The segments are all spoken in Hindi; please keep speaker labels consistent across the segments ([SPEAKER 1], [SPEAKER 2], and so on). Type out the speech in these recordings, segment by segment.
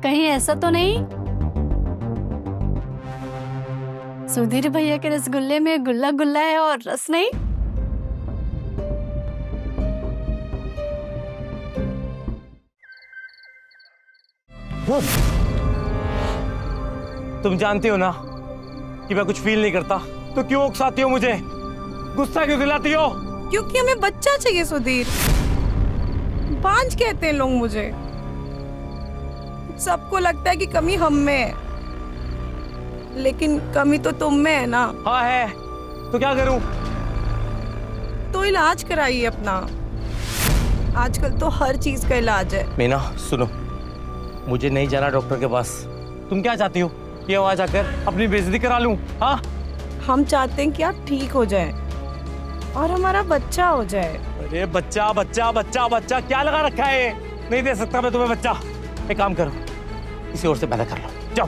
[SPEAKER 1] कहीं ऐसा तो नहीं सुधीर भैया के रसगुल्ले में गुल्ला गुल्ला है और रस नहीं?
[SPEAKER 2] तुम जानती हो ना कि मैं कुछ फील नहीं करता, तो क्यों उकसाती हो मुझे? गुस्सा क्यों दिलाती हो?
[SPEAKER 3] क्योंकि हमें बच्चा चाहिए सुधीर। बांझ कहते हैं लोग मुझे। सबको लगता है कि कमी हम में है, लेकिन कमी तो तुम में है ना।
[SPEAKER 2] हाँ है, तो क्या करूं?
[SPEAKER 3] तो इलाज कराइए अपना। आजकल तो हर चीज का इलाज है।
[SPEAKER 2] मीना सुनो, मुझे नहीं जाना डॉक्टर के पास। तुम क्या चाहती हो? ये वहां जाकर अपनी बेइज्जती करा लूं? हाँ,
[SPEAKER 3] हम चाहते हैं कि आप ठीक हो जाएं और हमारा बच्चा हो जाए।
[SPEAKER 2] अरे बच्चा बच्चा बच्चा बच्चा क्या लगा रखा है? नहीं दे सकता मैं तुम्हें बच्चा। एक काम करो, किसी और से पैदा कर लो, जाओ।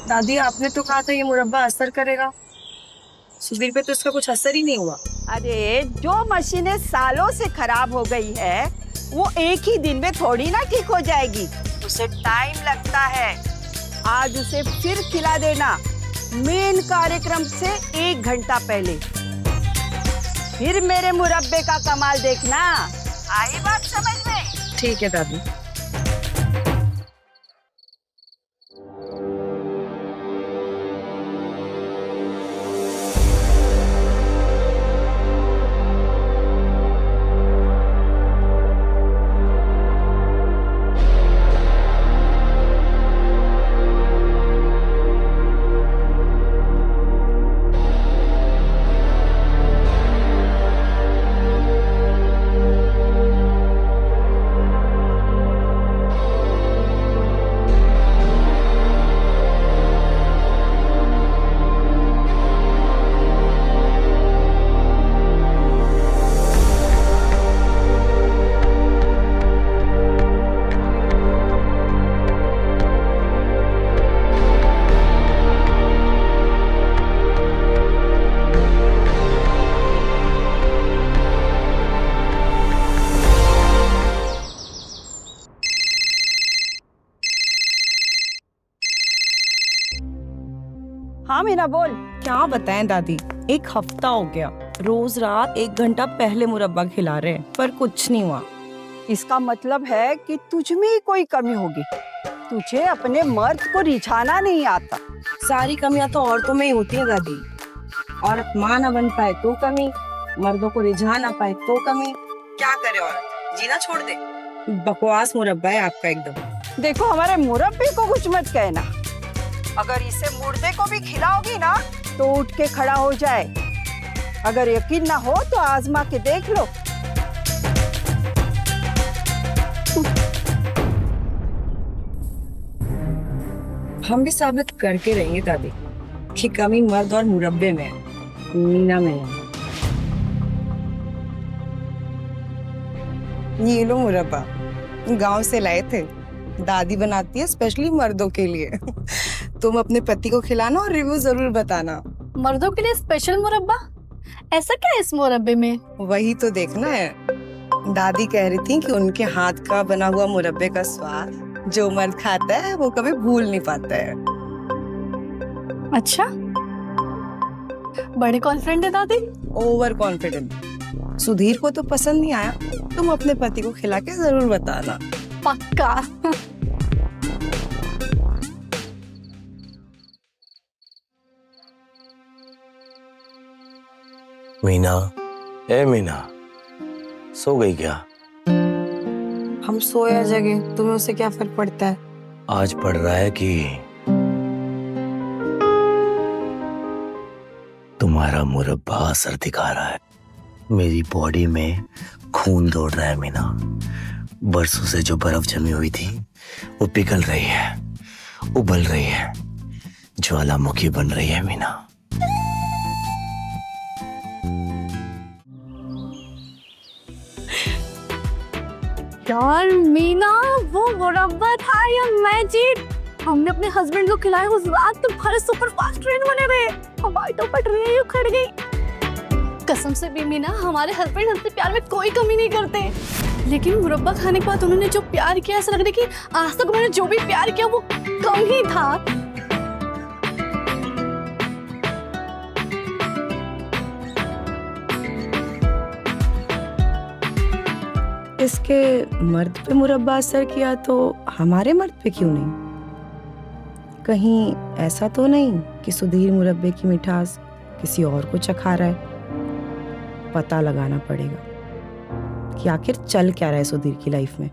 [SPEAKER 3] दादी, आपने तो कहा था ये मुरब्बा असर करेगा। सुधीर पे तो इसका कुछ असर ही नहीं हुआ।
[SPEAKER 4] अरे जो मशीनें सालों से खराब हो गई है वो एक ही दिन में थोड़ी ना ठीक हो जाएगी, उसे टाइम लगता है। आज उसे फिर खिला देना मेन कार्यक्रम से 1 घंटा पहले, फिर मेरे मुरब्बे का कमाल देखना। आई बात समझ में?
[SPEAKER 3] ठीक है दादी।
[SPEAKER 4] हाँ मीना बोल।
[SPEAKER 3] क्या बताएं दादी, 1 हफ्ता हो गया, रोज रात 1 घंटा पहले मुरब्बा खिला रहे हैं, पर कुछ नहीं हुआ।
[SPEAKER 4] इसका मतलब है कि तुझ में ही कोई कमी होगी। तुझे अपने मर्द को रिझाना नहीं आता।
[SPEAKER 3] सारी कमियां तो औरतों में ही होती हैं दादी। औरत माँ न बन पाए तो कमी, मर्दों को रिझा ना पाए तो कमी। क्या करे औरत, जीना छोड़ दे। बकवास मुरब्बा है आपका एकदम।
[SPEAKER 4] देखो हमारे मुरब्बे को कुछ मत कहना। अगर इसे मुर्दे को भी खिलाओगी ना तो उठ के खड़ा हो जाए। अगर यकीन ना हो तो आजमा के देख लो।
[SPEAKER 3] हम भी साबित करके रहेंगे दादी कि कमी मर्द और मुरब्बे में है, मीना में है। ये लो मुरब्बा, गांव से लाए थे। दादी बनाती है स्पेशली मर्दों के लिए। तुम अपने पति को खिलाना और रिव्यू जरूर बताना।
[SPEAKER 1] मर्दों के लिए स्पेशल मुरब्बा? ऐसा क्या है इस मुरब्बे में?
[SPEAKER 3] वही तो देखना है। दादी कह रही थी कि उनके हाथ का बना हुआ मुरब्बे का स्वाद जो मर्द खाता है वो कभी भूल नहीं पाता है।
[SPEAKER 1] अच्छा, बड़े कॉन्फिडेंट है दादी।
[SPEAKER 3] Over confident. सुधीर को तो पसंद नहीं आया, तुम अपने पति को खिला के जरूर बताना।
[SPEAKER 1] पक्का।
[SPEAKER 2] मीना, ए मीना, सो गई क्या?
[SPEAKER 3] हम सोया जगे, तुम्हें उससे क्या फर्क पड़ता है?
[SPEAKER 2] आज पड़ रहा है कि तुम्हारा मुरब्बा असर दिखा रहा है। मेरी बॉडी में खून दौड़ रहा है मीना। बरसों से जो बर्फ जमी हुई थी वो पिघल रही है, उबल रही है, ज्वालामुखी बन रही है मीना।
[SPEAKER 1] यार मीना, वो मुरब्बा था या मैजिक? हमने अपने हस्बैंड को खिलाया उस रात तुम्हारे सुपर फास्ट ट्रेन बने रहे, हमारी तो पटरी उखड़ गई। कसम से भी मीना, हमारे हस्बैंड हमसे प्यार में कोई कमी नहीं करते, लेकिन मुरब्बा खाने के बाद उन्होंने जो प्यार किया ऐसा लग रहा है कि आज तक उन्होंने जो भी प्यार किया वो कम ही था।
[SPEAKER 3] इसके मर्द पे मुरब्बा असर किया तो हमारे मर्द पे क्यों नहीं? कहीं ऐसा तो नहीं कि सुधीर मुरब्बे की मिठास किसी और को चखा रहा है? पता लगाना पड़ेगा कि आखिर चल क्या रहा है सुधीर की लाइफ में।